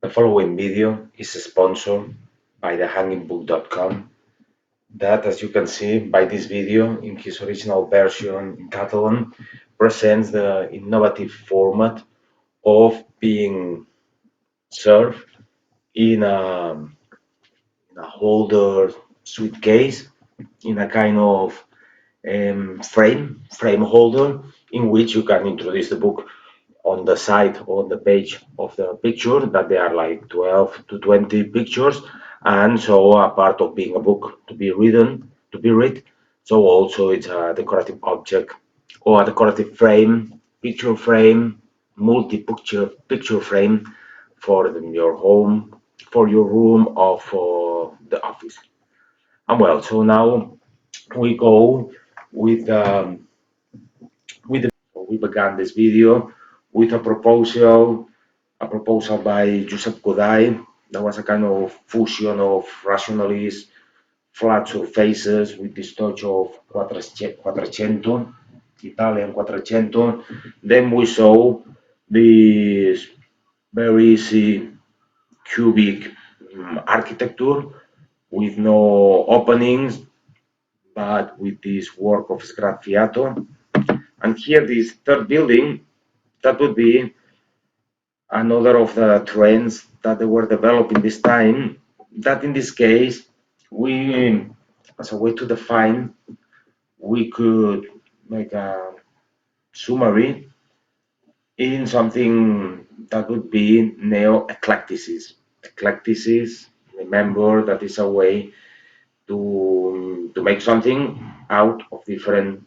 The following video is sponsored by thehangingbook.com that, as you can see by this video, in his original version in Catalan, presents the innovative format of being served in a holder suitcase, in a kind of frame holder, in which you can introduce the book on the side, on the page of the picture, that there are like 12 to 20 pictures, and so a part of being a book to be read. So also it's a decorative object or a decorative frame, picture frame, multi-picture frame for your home, for your room, or for the office. And well, so now we go with we began this video with a proposal by Josep Godai. That was a kind of fusion of rationalist flat surfaces with this touch of Quattrocento, Italian Quattrocento. Then we saw this very easy cubic architecture with no openings, but with this work of sgraffiato. And here, this third building, that would be another of the trends that they were developing this time. That in this case, we, as a way to define, we could make a summary in something that would be neo-eclecticism. Eclecticism, remember, that is a way to make something out of different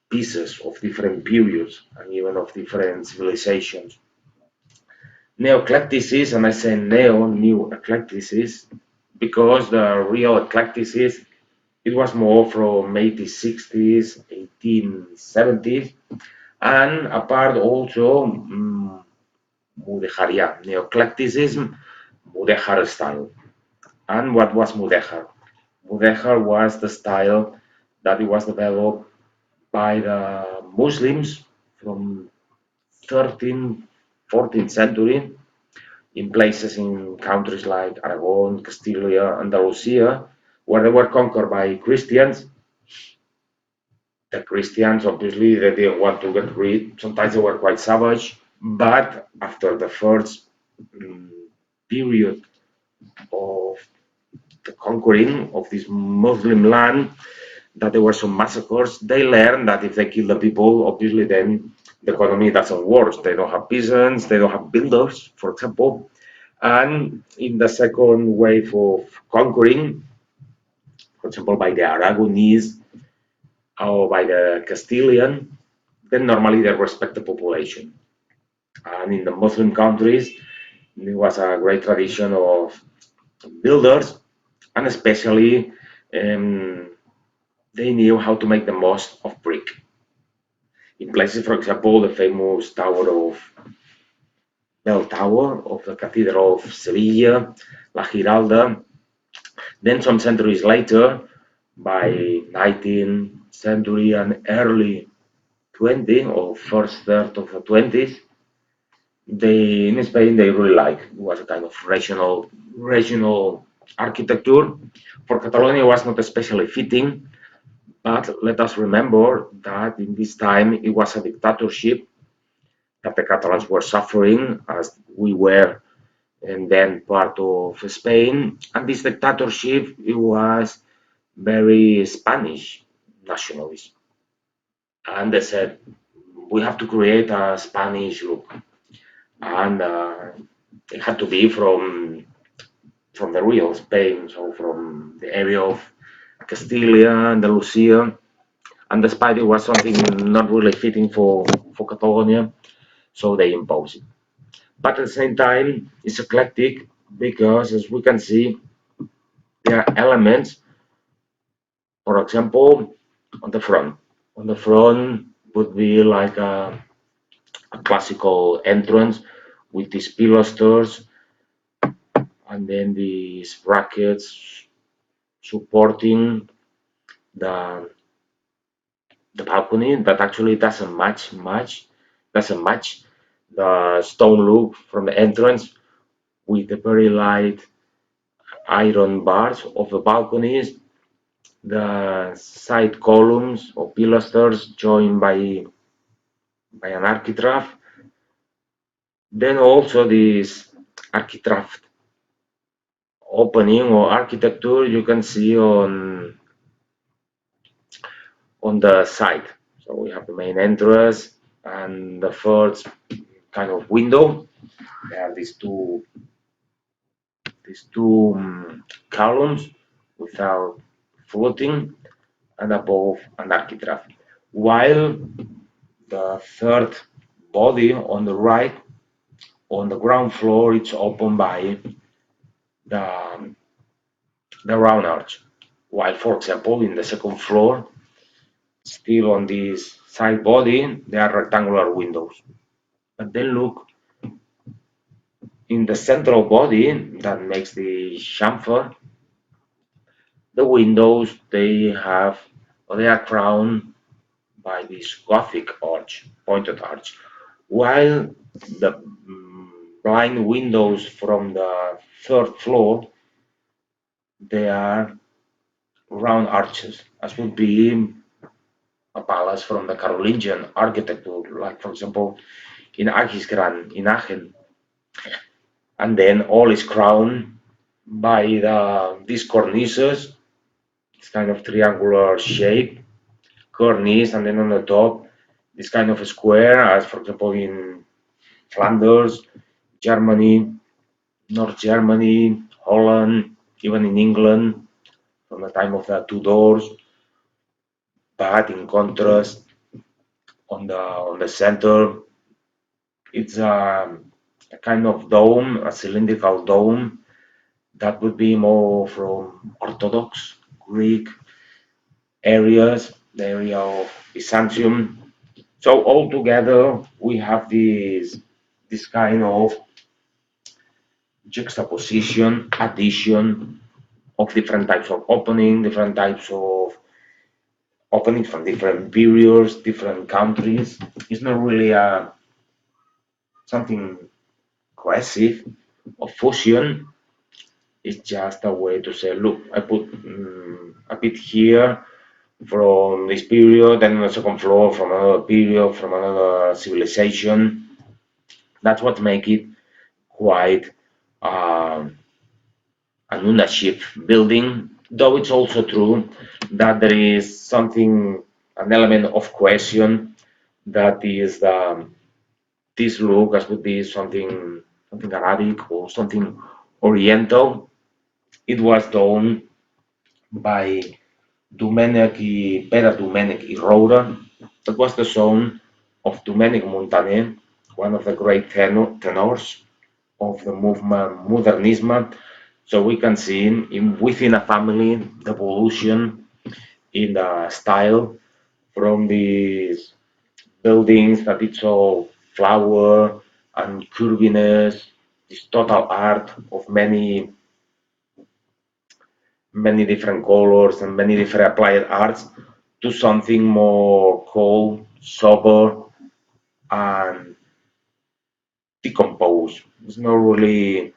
pieces of different periods and even of different civilizations. Neo-eclecticism, and I say new eclecticism, because the real eclecticism, it was more from 1860s, 1870s, and apart also mudejarist, neo-eclecticism, mudejar style. And what was mudejar? Mudejar was the style that it was developed by the Muslims from 13th, 14th century in places in countries like Aragon, Castilla, Andalusia, where they were conquered by Christians. The Christians, obviously, they didn't want to get rid. Sometimes they were quite savage, but after the first period of the conquering of this Muslim land, that there were some massacres, they learned that if they kill the people, obviously then the economy doesn't work. They don't have peasants, they don't have builders, for example. And in the second wave of conquering, for example, by the Aragonese or by the Castilian, then normally they respect the population. And in the Muslim countries, there was a great tradition of builders, and especially they knew how to make the most of brick. In places, for example, the famous bell tower of the Cathedral of Sevilla, La Giralda. Then some centuries later, by 19th century and early 20th or first third of the 20th, in Spain they really like. It was a kind of regional architecture. For Catalonia, it was not especially fitting, but let us remember that in this time it was a dictatorship that the Catalans were suffering, as we were, and then part of Spain. And this dictatorship, it was very Spanish nationalist. And they said, we have to create a Spanish look. And it had to be from the real Spain, so from the area of Castilla, Andalusia, and despite it was something not really fitting for Catalonia, so they imposed it. But at the same time, it's eclectic because, as we can see, there are elements, for example, on the front. On the front would be like a classical entrance with these pilasters and then these brackets supporting the the balcony that actually doesn't match the stone look from the entrance with the very light iron bars of the balconies, the side columns or pilasters joined by an architrave. Then also this architrave opening or architecture you can see on the side. So we have the main entrance and the first kind of window. There are these two columns without floating and above an architrave. While the third body on the right, on the ground floor, it's opened by the, the round arch. While, for example, in the second floor, still on this side body, there are rectangular windows. But then look in the central body that makes the chamfer, the windows they are crowned by this Gothic arch, pointed arch, while the blind windows from the third floor they are round arches, as would be a palace from the Carolingian architecture, like for example in Aquisgrán in Aachen, and then all is crowned by these cornices, this kind of triangular shape cornice, and then on the top this kind of a square, as for example in Flanders, Germany, North Germany, Holland, even in England from the time of the Tudors. But in contrast, on the center, it's a kind of dome, a cylindrical dome that would be more from Orthodox Greek areas, the area of Byzantium. So altogether, we have this kind of juxtaposition, addition of different types of opening, different types of openings from different periods, different countries. It's not really something cohesive or fusion. It's just a way to say, look, I put a bit here from this period, and on the second floor from another period, from another civilization. That's what makes it quite um, an ownership building, though it's also true that there is an element of cohesion that is this look as would be something Arabic or something Oriental. It was done by Pere Domènech i Roura. That was the son of Domènech Montaner, one of the great tenors of the movement Modernisme. So we can see within a family the evolution in the style from these buildings that it's all flower and curviness, this total art of many different colors and many different applied arts to something more cold, sober, and decomposed. It's not really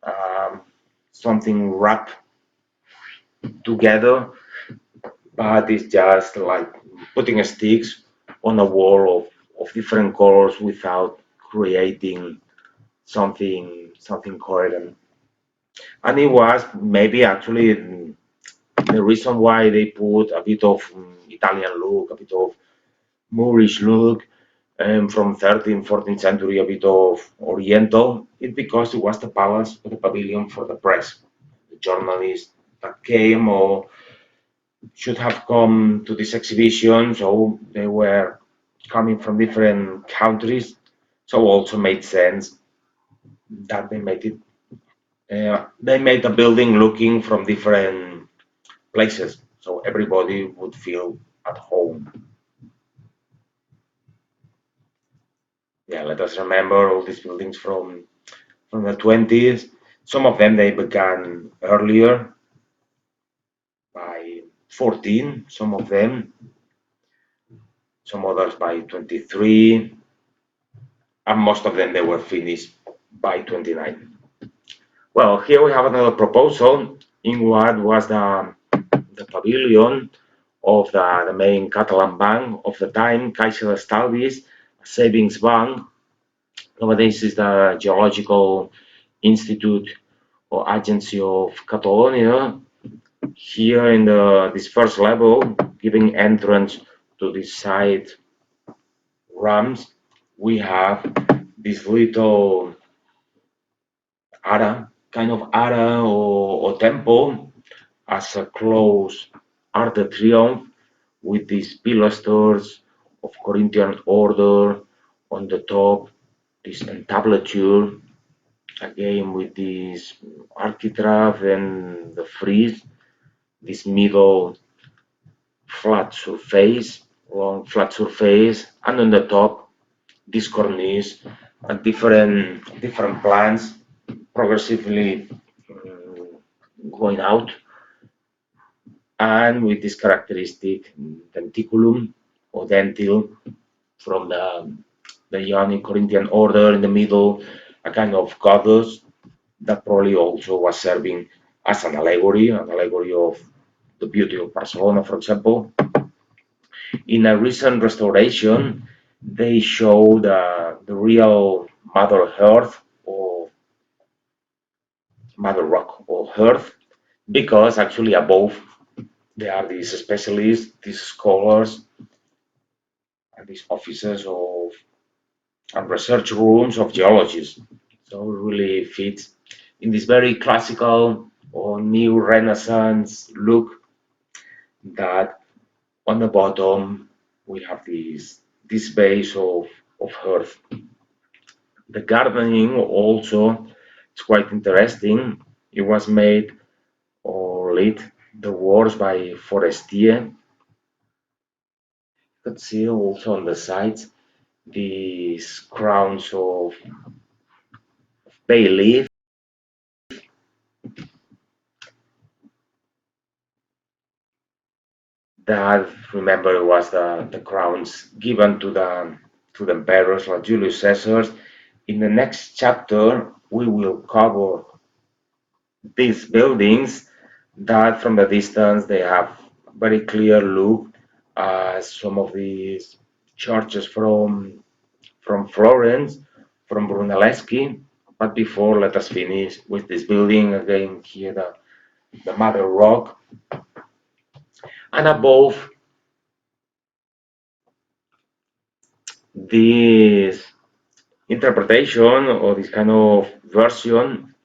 um, something wrapped together, but it's just like putting sticks on a wall of different colors without creating something coherent. And it was maybe actually the reason why they put a bit of Italian look, a bit of Moorish look, from 13th, 14th century, a bit of Oriental, it's because it was the palace or the pavilion for the press. The journalists that came or should have come to this exhibition, so they were coming from different countries, so also made sense that they made the building looking from different places, so everybody would feel at home. Yeah, let us remember all these buildings from the 20s. Some of them they began earlier by 14, some of them, some others by 23, and most of them they were finished by 29. Well, here we have another proposal in what was the pavilion of the main Catalan bank of the time, Caixa d'Estalvis, a savings bank. Nowadays is the Geological Institute or Agency of Catalonia. Here in this first level, giving entrance to this side ramps, we have this little kind of ara or temple as a close Arc de Triomphe with these pilasters of Corinthian order on the top, this entablature, again with this architrave and the frieze, this middle flat surface, long flat surface, and on the top, this cornice and different plants progressively going out, and with this characteristic denticulum or dentil from the Ionic Corinthian order in the middle, a kind of goddess that probably also was serving as an allegory of the beauty of Barcelona, for example. In a recent restoration, they show the real Mother Earth or Mother Rock or Earth, because actually above there are these specialists, these scholars, and these offices of and research rooms of geologists. So it really fits in this very classical or new Renaissance look that on the bottom we have this base of earth. The gardening also is quite interesting. It was made or lit the walls by Forestier. You could see also on the sides these crowns of bay leaf that, remember, was the crowns given to the emperors like Julius Caesar. In the next chapter, we will cover these buildings that from the distance they have very clear look as some of these churches from Florence, from Brunelleschi. But before, let us finish with this building again here, the Mother Rock, and above this interpretation or this kind of version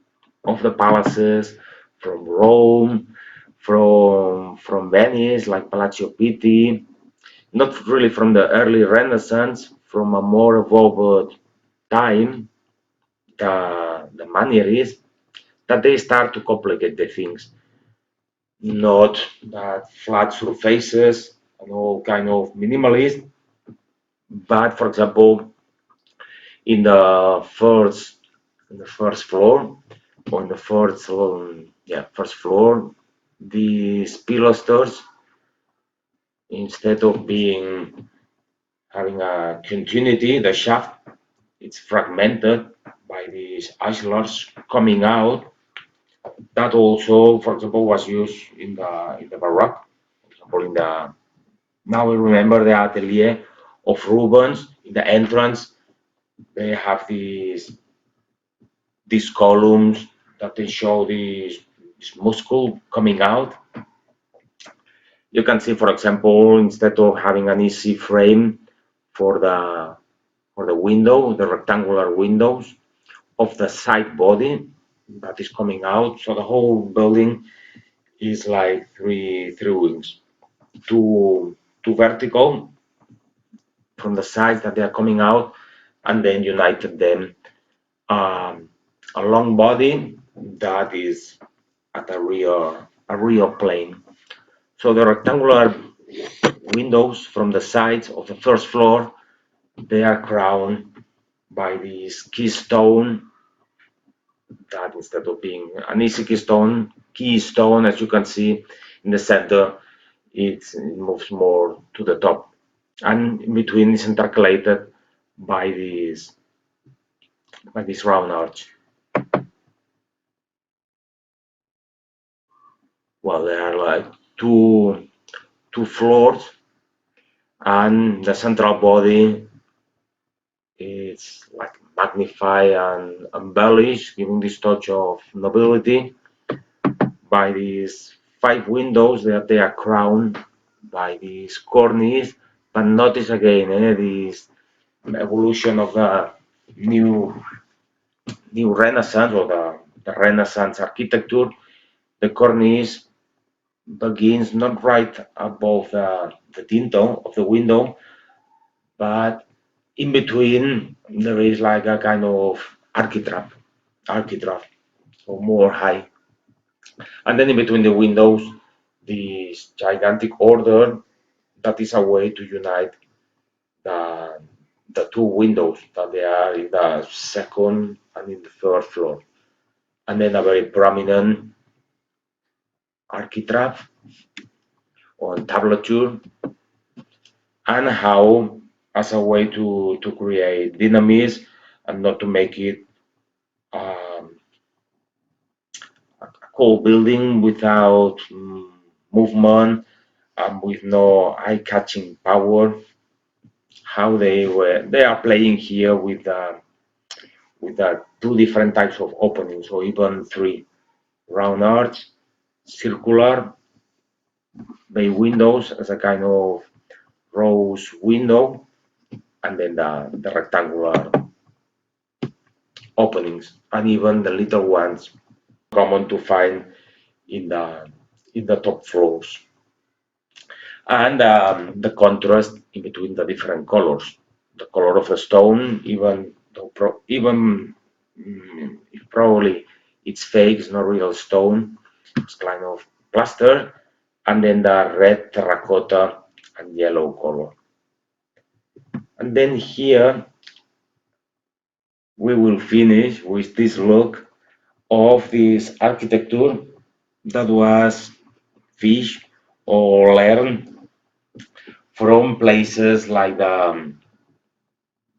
of the palaces from Rome, from Venice, like Palazzo Pitti, not really from the early Renaissance, from a more evolved time, the Manierists, that they start to complicate the things. Not that flat surfaces and all kind of minimalist, but for example, in the first floor or in the first floor, these pilasters, instead of having a continuity, the shaft, it's fragmented by these isolars coming out. That also, for example, was used in the Baroque. For example, now we remember the atelier of Rubens in the entrance. They have these columns that they show this muscle coming out. You can see, for example, instead of having an easy frame for the window, the rectangular windows of the side body that is coming out. So the whole building is like three wings, two vertical from the sides that they are coming out, and then united them, um, a long body that is at a rear plane. So the rectangular windows from the sides of the first floor, they are crowned by this keystone that, instead of being an easy keystone, as you can see in the center, it moves more to the top. And in between is intercalated by like this round arch. Well, there are like two floors, and the central body is like magnified and embellished, giving this touch of nobility by these five windows that they are crowned by this cornice. But notice again this evolution of the new new Renaissance or the Renaissance architecture. The cornice begins not right above the tinto of the window, but in between there is like a kind of architrave, so more high. And then in between the windows, this gigantic order that is a way to unite the, the two windows that they are in the second and in the third floor. And then a very prominent architrave on tablature, and how as a way to create dynamism and not to make it um, a cold building without movement and with no eye-catching power. How they are playing here with the two different types of openings, or even three: round arch, circular bay windows as a kind of rose window, and then the rectangular openings, and even the little ones common to find in the top floors. And the contrast in between the different colors, the color of the stone, even though even if probably it's fake, it's not real stone, it's kind of plaster, and then the red terracotta and yellow color. And then here we will finish with this look of this architecture that was fished or learned from places like the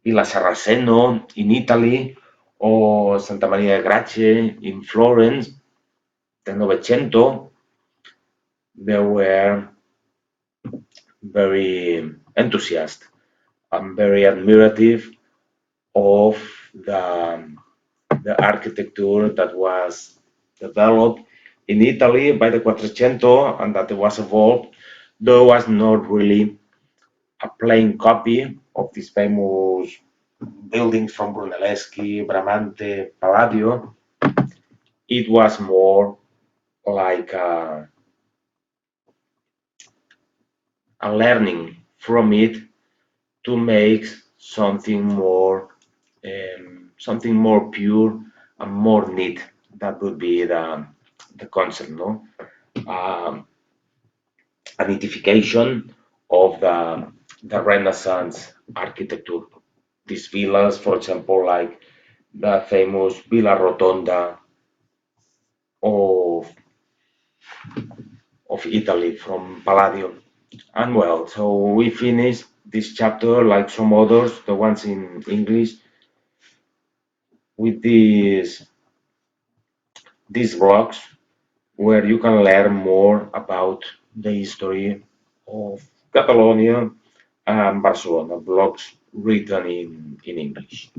Villa Sarraceno in Italy or Santa Maria de Grace in Florence, the Novecento. They were very enthusiastic and very admirative of the, the architecture that was developed in Italy by the Quattrocento and that was evolved, though was not really a plain copy of these famous buildings from Brunelleschi, Bramante, Palladio. It was more like a learning from it to make something more pure and more neat. That would be the concept, no? Um, a neatification of the Renaissance architecture. These villas, for example, like the famous Villa Rotonda of Italy from Palladio. And well, so we finish this chapter like some others, the ones in English, with these blogs where you can learn more about the history of Catalonia and Barcelona, blogs written in English.